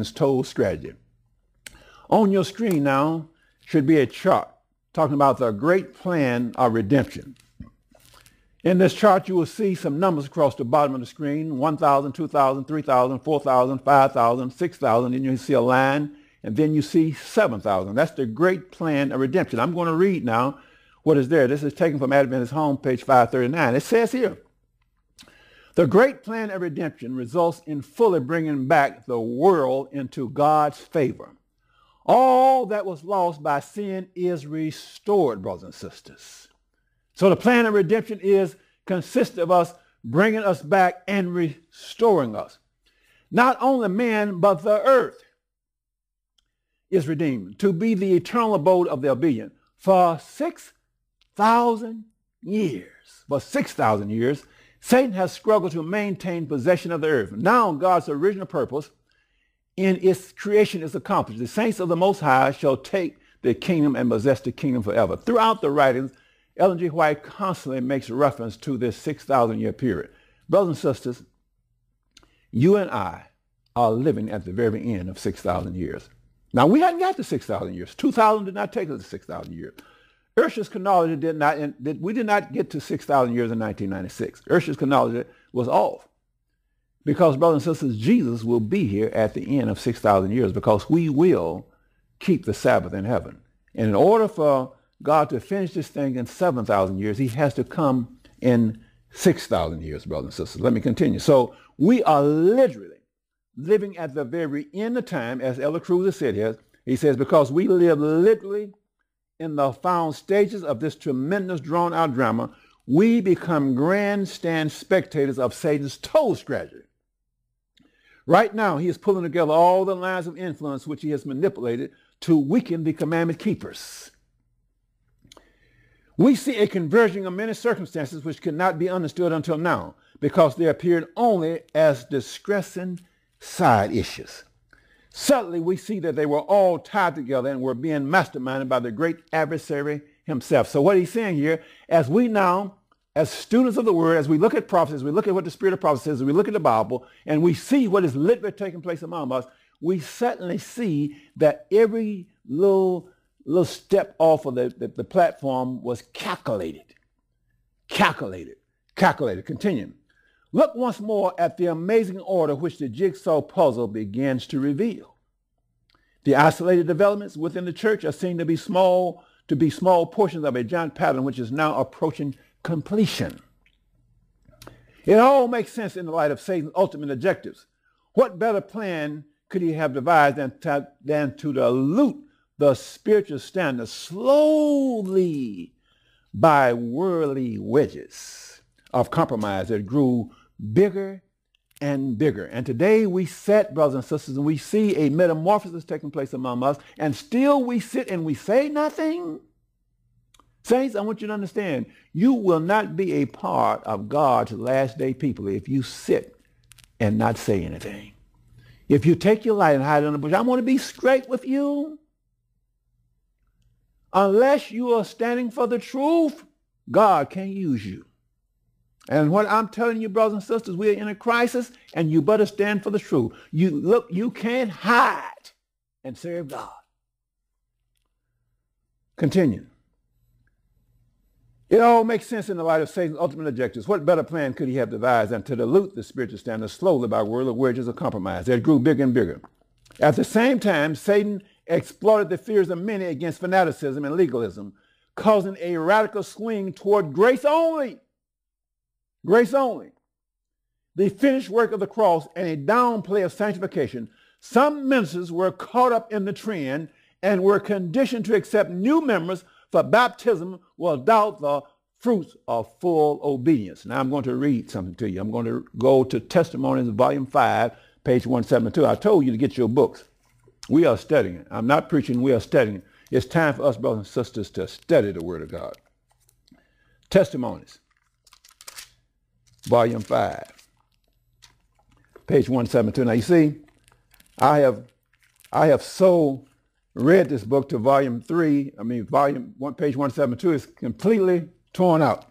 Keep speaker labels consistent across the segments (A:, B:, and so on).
A: told strategy. On your screen now should be a chart talking about the great plan of redemption. In this chart, you will see some numbers across the bottom of the screen: 1,000, 2,000, 3,000, 4,000, 5,000, 6,000. Then you see a line, and then you see 7,000. That's the great plan of redemption. I'm going to read now what is there. This is taken from Adventist Home, page 539. It says here, the great plan of redemption results in fully bringing back the world into God's favor. All that was lost by sin is restored, brothers and sisters. So the plan of redemption consists of us bringing us back and restoring us. Not only man, but the earth is redeemed to be the eternal abode of the obedient. For 6,000 years, Satan has struggled to maintain possession of the earth. Now God's original purpose in its creation is accomplished. The saints of the Most High shall take the kingdom and possess the kingdom forever. Throughout the writings, Ellen G. White constantly makes reference to this 6,000-year period. Brothers and sisters, you and I are living at the very end of 6,000 years. Now, we hadn't got to 6,000 years. 2,000 did not take us to 6,000 years. Ursh's chronology we did not get to 6,000 years in 1996. Ursh's chronology was off. Because, brothers and sisters, Jesus will be here at the end of 6,000 years because we will keep the Sabbath in heaven. And in order for God to finish this thing in 7,000 years, he has to come in 6,000 years, brothers and sisters. Let me continue. So we are literally living at the very end of time, as Elder Cruz said here. He says, because we live literally in the final stages of this tremendous drawn-out drama, we become grandstand spectators of Satan's total strategy. Right now, he is pulling together all the lines of influence which he has manipulated to weaken the commandment keepers. We see a converging of many circumstances which could not be understood until now because they appeared only as distressing side issues. Suddenly, we see that they were all tied together and were being masterminded by the great adversary himself. So what he's saying here, as we now, as students of the word, as we look at prophecy, as we look at what the spirit of prophecy says, as we look at the Bible, and we see what is literally taking place among us, we suddenly see that every little step off of the platform was calculated. Continuing. Look once more at the amazing order which the jigsaw puzzle begins to reveal. The isolated developments within the church are seen to be small portions of a giant pattern which is now approaching completion. It all makes sense in the light of Satan's ultimate objectives. What better plan could he have devised than to dilute the spiritual standard slowly by worldly wedges of compromise that grew bigger and bigger. And today we sit, brothers and sisters, and we see a metamorphosis taking place among us, and still we sit and we say nothing. Saints, I want you to understand, you will not be a part of God's last day people if you sit and not say anything. If you take your light and hide it in the bush, I want to be straight with you. Unless you are standing for the truth, God can't use you. And what I'm telling you, brothers and sisters, we are in a crisis, and you better stand for the truth. You can't hide and serve God. Continue. It all makes sense in the light of Satan's ultimate objectives. What better plan could he have devised than to dilute the spiritual standard slowly by worldly wedges of compromise that grew bigger and bigger? At the same time, Satan exploited the fears of many against fanaticism and legalism, causing a radical swing toward grace only. Grace only. The finished work of the cross and a downplay of sanctification. Some ministers were caught up in the trend and were conditioned to accept new members for baptism without the fruits of full obedience. Now I'm going to read something to you. I'm going to go to Testimonies, volume 5, page 172. I told you to get your books. We are studying it. I'm not preaching. We are studying it. It's time for us, brothers and sisters, to study the Word of God. Testimonies, volume 5, page 172. Now you see, I have so read this book to volume 1, page 172 is completely torn out.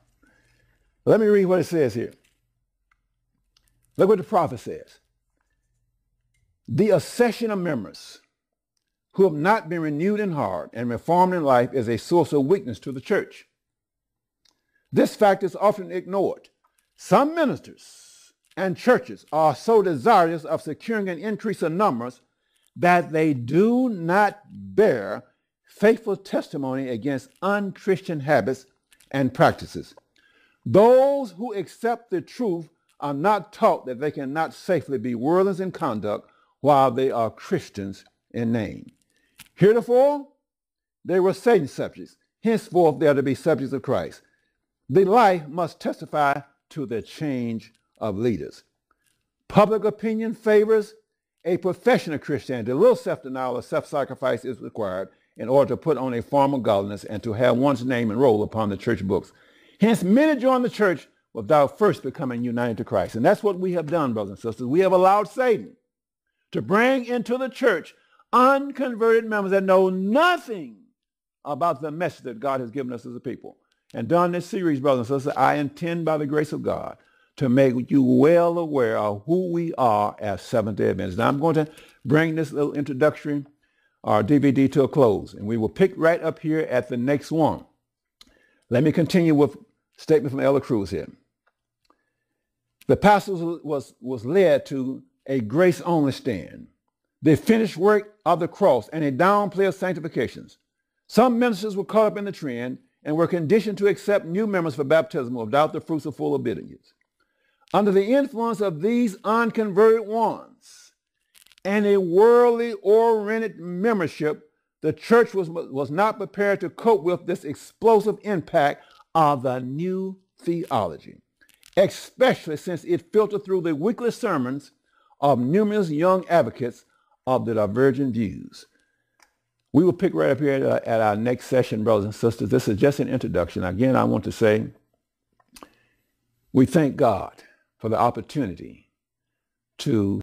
A: Let me read what it says here. Look what the prophet says. The accession of members who have not been renewed in heart and reformed in life is a source of weakness to the church. This fact is often ignored. Some ministers and churches are so desirous of securing an increase in numbers that they do not bear faithful testimony against unchristian habits and practices. Those who accept the truth are not taught that they cannot safely be worldlings in conduct while they are Christians in name. Heretofore, they were Satan's subjects. Henceforth, they are to be subjects of Christ. The life must testify to the change of leaders. Public opinion favors a profession of Christianity. A little self-denial or self-sacrifice is required in order to put on a form of godliness and to have one's name enrolled upon the church books. Hence, many join the church without first becoming united to Christ. And that's what we have done, brothers and sisters. We have allowed Satan to bring into the church unconverted members that know nothing about the message that God has given us as a people. And during this series, brothers and sisters, I intend by the grace of God to make you well aware of who we are as Seventh-day Adventists. Now I'm going to bring this little introductory DVD to a close, and we will pick right up here at the next one. Let me continue with a statement from Elder Cruz here. The pastor was led to a grace-only stand, the finished work of the cross, and a downplay of sanctifications. Some ministers were caught up in the trend and were conditioned to accept new members for baptism without the fruits of full obedience. Under the influence of these unconverted ones and a worldly-oriented membership, the church was not prepared to cope with this explosive impact of the new theology, especially since it filtered through the weekly sermons of numerous young advocates of the divergent views. We will pick right up here at our next session, brothers and sisters. This is just an introduction. Again, I want to say we thank God for the opportunity to